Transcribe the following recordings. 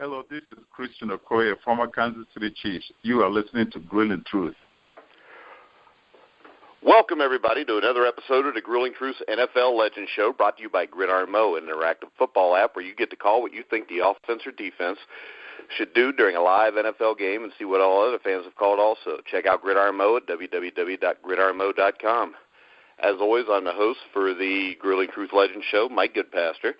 Hello, this is Christian Okoye, former Kansas City Chiefs. You are listening to Grilling Truth. Welcome, everybody, to another episode of the Grilling Truth NFL Legend Show, brought to you by Gridiron Mo, an interactive football app where you get to call what you think the offense or defense should do during a live NFL game and see what all other fans have called also. Check out Gridiron Mo at www.gridironmo.com. As always, I'm the host for the Grilling Truth Legend Show, Mike Goodpaster.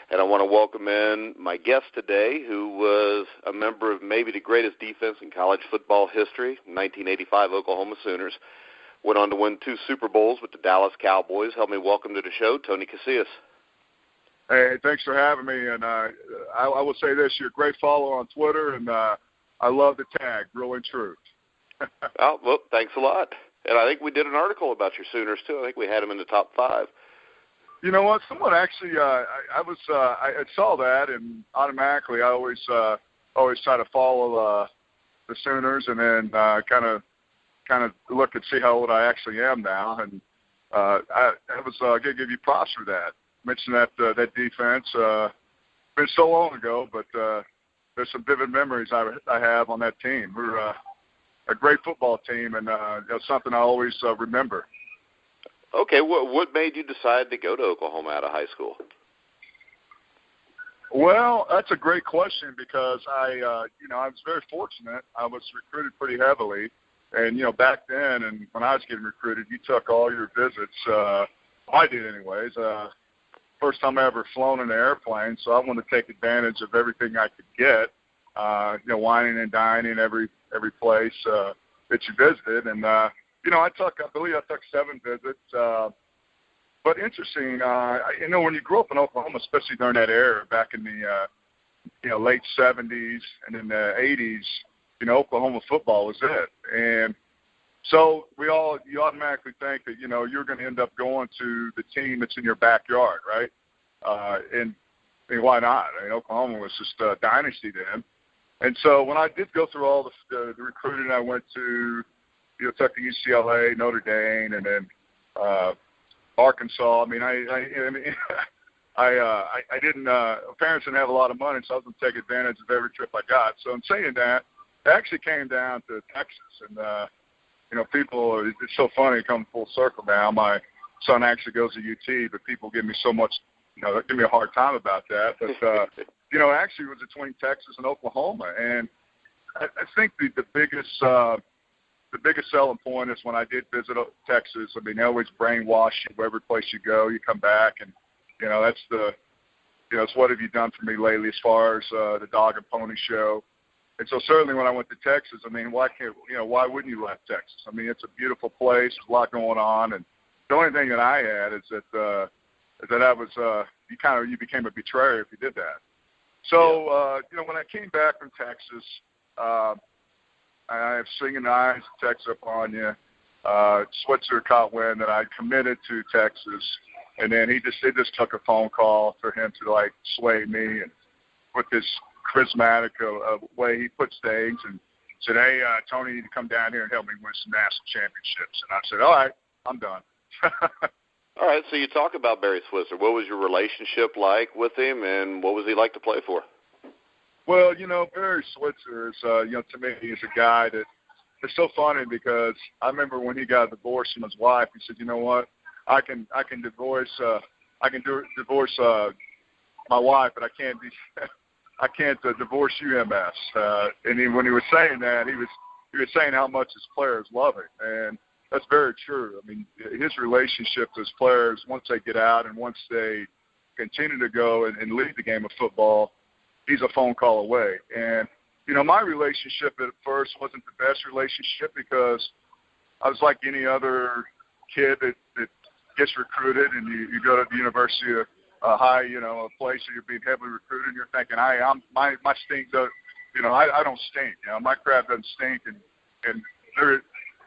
And I want to welcome in my guest today, who was a member of maybe the greatest defense in college football history, 1985 Oklahoma Sooners. Went on to win 2 Super Bowls with the Dallas Cowboys. Help me welcome to the show, Tony Casillas. Hey, thanks for having me. And I will say this, you're a great follower on Twitter, and I love the tag, Grilling Truth. Oh, well, thanks a lot. And I think we did an article about your Sooners, too. I think we had them in the top 5. You know what? Someone actually, I saw that, and automatically I always try to follow the Sooners, and then kind of look and see how old I actually am now. And I was going to give you props for that. Mention that defense. Been so long ago, but there's some vivid memories I have on that team. We're a great football team, and that's something I always remember. Okay, what made you decide to go to Oklahoma out of high school? Well, that's a great question because I was very fortunate. I was recruited pretty heavily, and back then, and when I was getting recruited, you took all your visits. I did, anyways. First time I ever flown in an airplane, so I wanted to take advantage of everything I could get. Wining and dining every place that you visited, and I believe I took 7 visits. But interesting, when you grew up in Oklahoma, especially during that era, back in the late 70s and in the 80s, Oklahoma football was it. And so you automatically think that, you're going to end up going to the team that's in your backyard, right? And why not? Oklahoma was just a dynasty then. And so when I did go through all the recruiting, I went to took the UCLA, Notre Dame, and then Arkansas. I didn't. Parents didn't have a lot of money, so I was going to take advantage of every trip I got. So in saying that, it actually came down to Texas, and people. It's so funny, come full circle now. My son actually goes to UT, but people give me so much, give me a hard time about that. But actually, it was between Texas and Oklahoma, and I think the biggest selling point is when I did visit Texas. They always brainwash you. Every place you go, you come back, and that's it's what have you done for me lately as far as the dog and pony show. And so certainly when I went to Texas, why wouldn't you like Texas? It's a beautiful place. There's a lot going on, and the only thing that I had is that I was you became a betrayer if you did that. So when I came back from Texas. I have singing eyes, text up on you. Switzer caught wind that I committed to Texas, and then it just took a phone call for him to sway me, and with this charismatic way he puts things, and said, "Hey, Tony, you need to come down here and help me win some national championships." And I said, "All right, I'm done." All right, so you talk about Barry Switzer. What was your relationship like with him, and what was he like to play for? Well, Barry Switzer is, to me, he's a guy that it's so funny because I remember when he got divorced from his wife, he said, "You know what? I can divorce my wife, but I can't divorce you, MS." And when he was saying that, he was saying how much his players love it, and that's very true. His relationship to his players, once they get out and once they continue to go and lead the game of football, he's a phone call away. And, my relationship at first wasn't the best relationship because I was like any other kid that gets recruited and you go to the University of a place where you're being heavily recruited and you're thinking, my stink does, I don't stink. My crap doesn't stink. And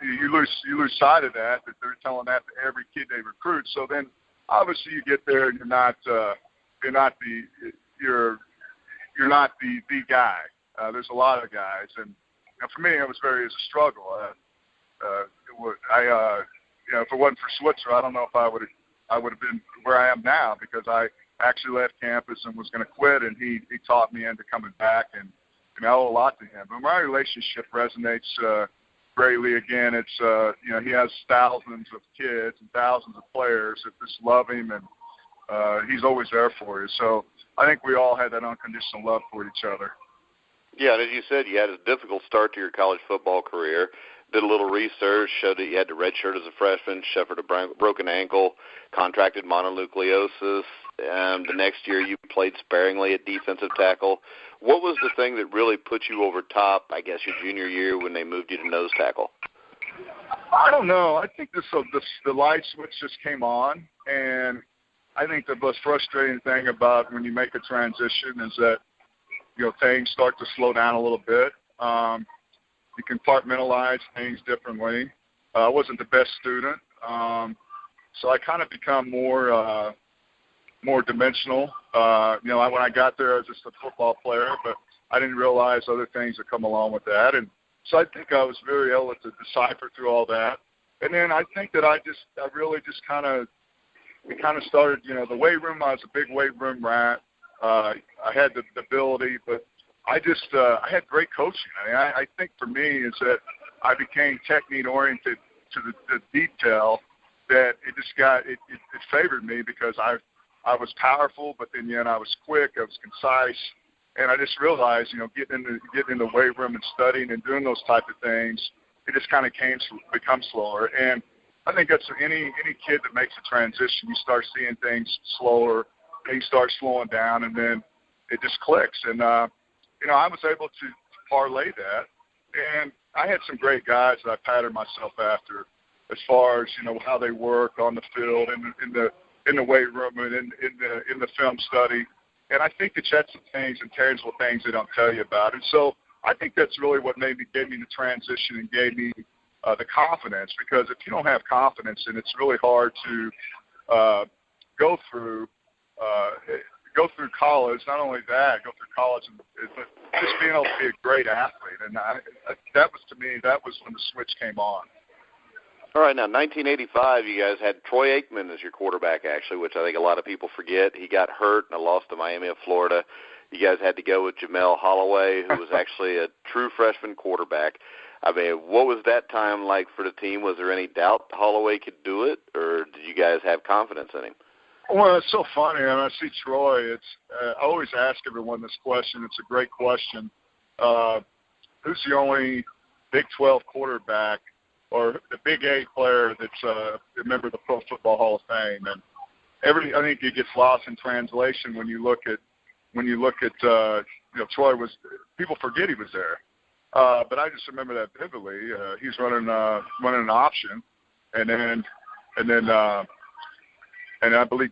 you lose sight of that they're telling that to every kid they recruit. So then obviously you get there and you're not the guy. There's a lot of guys, and for me, it was a struggle. If it wasn't for Switzer, I don't know if I would have been where I am now because I actually left campus and was going to quit, and he talked me into coming back, and I owe a lot to him. But my relationship resonates greatly. Again, it's he has thousands of kids and thousands of players that just love him, and he's always there for you. So I think we all had that unconditional love for each other. Yeah, and as you said, you had a difficult start to your college football career. Did a little research, showed that you had to redshirt as a freshman, suffered a broken ankle, contracted mononucleosis, and the next year you played sparingly at defensive tackle. What was the thing that really put you over top, I guess, your junior year when they moved you to nose tackle? I don't know. I think the light switch just came on, and I think the most frustrating thing about when you make a transition is that, things start to slow down a little bit. You compartmentalize things differently. I wasn't the best student, so I kind of become more dimensional. When I got there, I was just a football player, but I didn't realize other things that come along with that. And so I think I was very able to decipher through all that. And then I think that we kind of started, the weight room. I was a big weight room rat. I had the ability, but I had great coaching. I think for me is that I became technique oriented to the detail, that it favored me because I was powerful, but then I was quick, I was concise, and I just realized, getting in the weight room and studying and doing those type of things, it just kind of become slower. And I think that's any kid that makes a transition. You start seeing things slower, things start slowing down, and then it just clicks. And I was able to parlay that, and I had some great guys that I patterned myself after, as far as how they work on the field and in the weight room and in the film study. And I think that that's some things, intangible things they don't tell you about. And so I think that's really what gave me the transition and gave me the confidence, because if you don't have confidence, then it's really hard to go through college. Not only that, go through college, but just being able to be a great athlete. And that was when the switch came on. All right, now 1985, you guys had Troy Aikman as your quarterback, actually, which I think a lot of people forget. He got hurt and lost to Miami of Florida. You guys had to go with Jamel Holloway, who was actually a true freshman quarterback. I mean, what was that time like for the team? Was there any doubt Holloway could do it, or did you guys have confidence in him? Well, it's so funny. When I see Troy, I always ask everyone this question. It's a great question. Who's the only Big 12 quarterback or the Big 8 player that's a member of the Pro Football Hall of Fame? And I think it gets lost in translation when you look at Troy was. People forget he was there, but I just remember that vividly. He's running an option, and I believe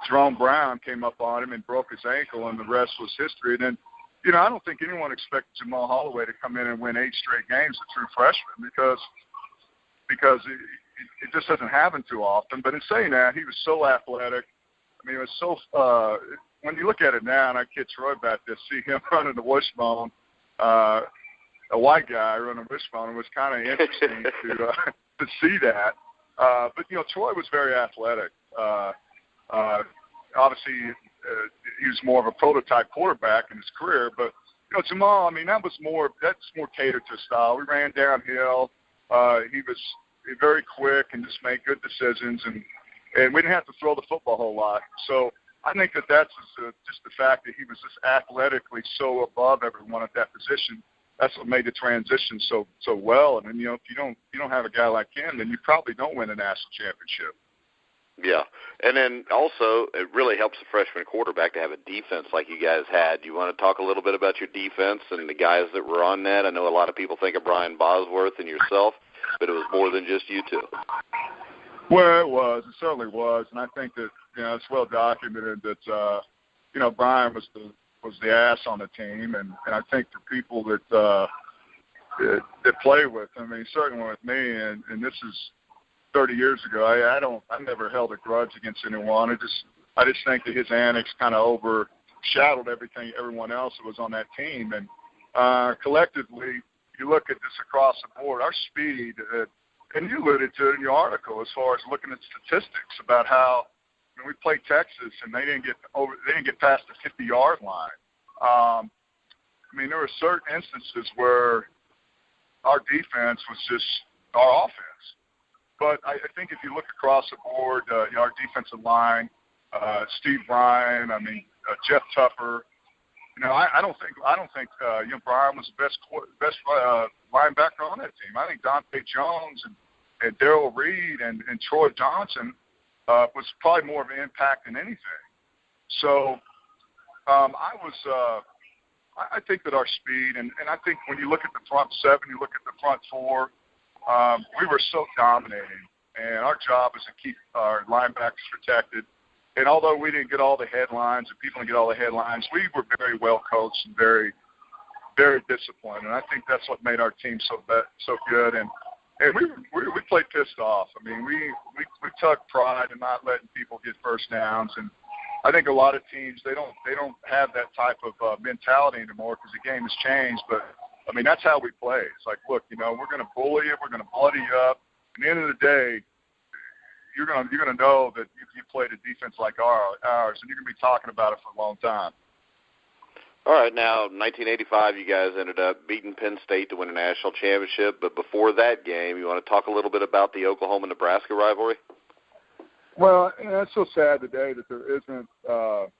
Jerome Brown came up on him and broke his ankle, and the rest was history. And then, I don't think anyone expected Jamel Holloway to come in and win 8 straight games as a true freshman, because it just doesn't happen too often. But in saying that, he was so athletic. I mean, it was so when you look at it now, and I kid Troy about this, see him running the wishbone, a white guy running a wishbone, it was kind of interesting to see that. But, Troy was very athletic. Obviously, he was more of a prototype quarterback in his career, but Jamel, I mean, that's more catered to his style. We ran downhill. He was very quick and just made good decisions, and we didn't have to throw the football a whole lot. So I think that's just the fact that he was just athletically so above everyone at that position. That's what made the transition so well. And then, if you don't have a guy like him, then you probably don't win a national championship. Yeah, and then also it really helps the freshman quarterback to have a defense like you guys had. You want to talk a little bit about your defense and the guys that were on that? I know a lot of people think of Brian Bosworth and yourself, but it was more than just you two. Well, it was. It certainly was, and I think that it's well documented that Brian was the ass on the team, and I think for people that play with him, I mean, certainly with me, and this is 30 years ago. I never held a grudge against anyone. I just think that his antics kind of overshadowed everyone else that was on that team. And collectively, you look at this across the board, our speed, and you alluded to it in your article as far as looking at statistics about how and we played Texas, and they didn't get past the 50-yard line. I mean, there were certain instances where our defense was just our offense. But I think if you look across the board, our defensive line, Steve Bryan, Jeff Tupper. I don't think Bryan was the best linebacker on that team. I think Dante Jones and Darrell Reed and Troy Johnson was probably more of an impact than anything. So I think that our speed and I think when you look at the front seven, you look at the front four, we were so dominating, and our job is to keep our linebackers protected. And although we didn't get all the headlines and people didn't get all the headlines, we were very well coached and very, very disciplined. And I think that's what made our team so good. And we played pissed off. I mean, we took pride in not letting people get first downs. And I think a lot of teams, they don't have that type of mentality anymore because the game has changed. But, I mean, that's how we play. It's like, look, we're going to bully you. We're going to bloody you up. At the end of the day, you're going to know that you played a defense like ours, and you're going to be talking about it for a long time. All right, now, 1985, you guys ended up beating Penn State to win a national championship. But before that game, you want to talk a little bit about the Oklahoma-Nebraska rivalry? Well, it's so sad today that there isn't that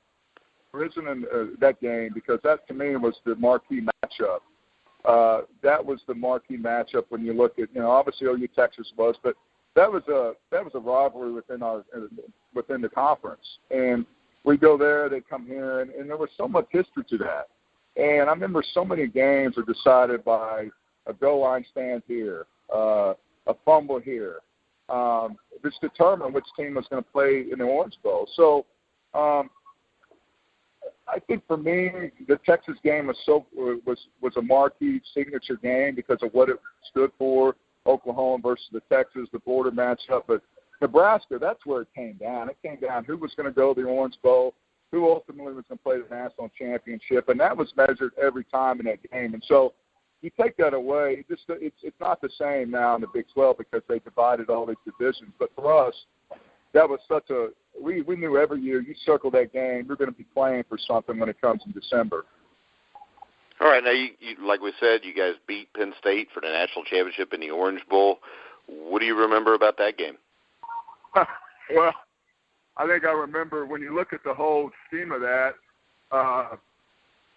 game, because that, to me, was the marquee matchup. That was the marquee matchup when you look at, obviously OU Texas was, but that was a rivalry within the conference. And we go there, they come here, and there was so much history to that. And I remember so many games are decided by a goal line stand here, a fumble here. This determined which team was going to play in the Orange Bowl. So I think for me, the Texas game was a marquee signature game because of what it stood for. Oklahoma versus the Texas, the border matchup. But Nebraska, that's where it came down. It came down who was going to go to the Orange Bowl, who ultimately was going to play the national championship, and that was measured every time in that game. And so you take that away, it's not the same now in the Big 12 because they divided all these divisions. But for us, that was we knew every year you circle that game, you're going to be playing for something when it comes in December. All right, now, you like we said, you guys beat Penn State for the national championship in the Orange Bowl. What do you remember about that game? Well, I think I remember when you look at the whole scheme of that,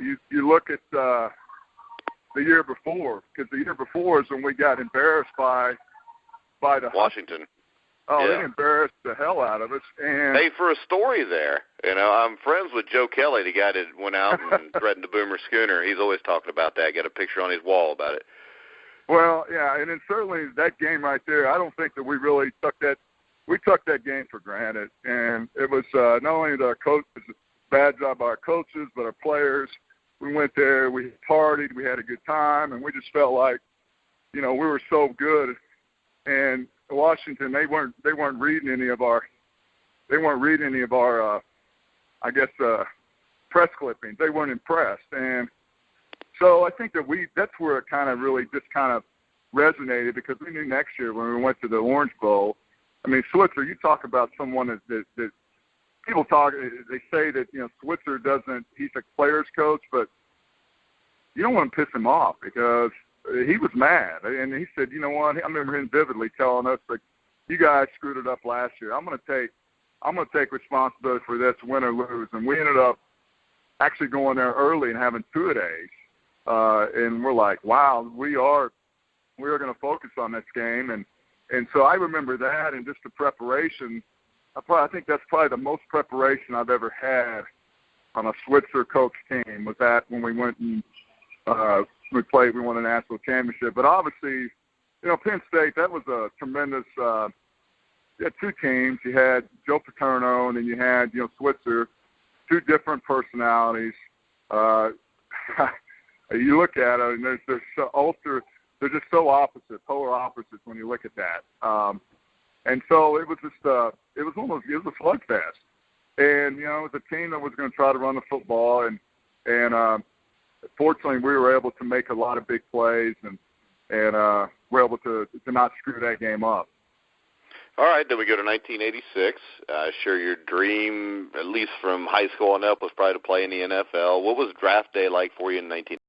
you look at the year before, because the year before is when we got embarrassed by the Washington. Oh, yeah. They embarrassed the hell out of us. And hey, for a story there, I'm friends with Joe Kelly, the guy that went out and threatened the Boomer Schooner. He's always talking about that. Got a picture on his wall about it. Well, yeah, and then certainly that game right there, I don't think that we really took that. We took that game for granted, and it was not only the coaches, bad job by our coaches, but our players. We went there, we partied, we had a good time, and we just felt like, we were so good. And Washington, they weren't reading any of our press clippings. They weren't impressed, and so I think that that's where it kind of really just kind of resonated, because we knew next year when we went to the Orange Bowl. I mean, Switzer, you talk about someone that people talk. They say that Switzer he's a player's coach, but you don't want to piss him off because he was mad, and he said, you know what? I remember him vividly telling us, like, you guys screwed it up last year. I'm going to take responsibility for this, win or lose. And we ended up actually going there early and having two-a-days. And we're like, wow, we are going to focus on this game. And so I remember that, and just the preparation. I think that's probably the most preparation I've ever had on a Switzer coach team, was that when we went and we won a national championship. But obviously, Penn State, that was a tremendous you had two teams. You had Joe Paterno, and then you had, Switzer, two different personalities. You look at it, and they're just so opposite, polar opposites when you look at that. And so it was just it was a slugfest. And, it was a team that was going to try to run the football, and fortunately, we were able to make a lot of big plays, and we're able to not screw that game up. All right, then we go to 1986. Sure, your dream, at least from high school on up, was probably to play in the NFL. What was draft day like for you in 1986?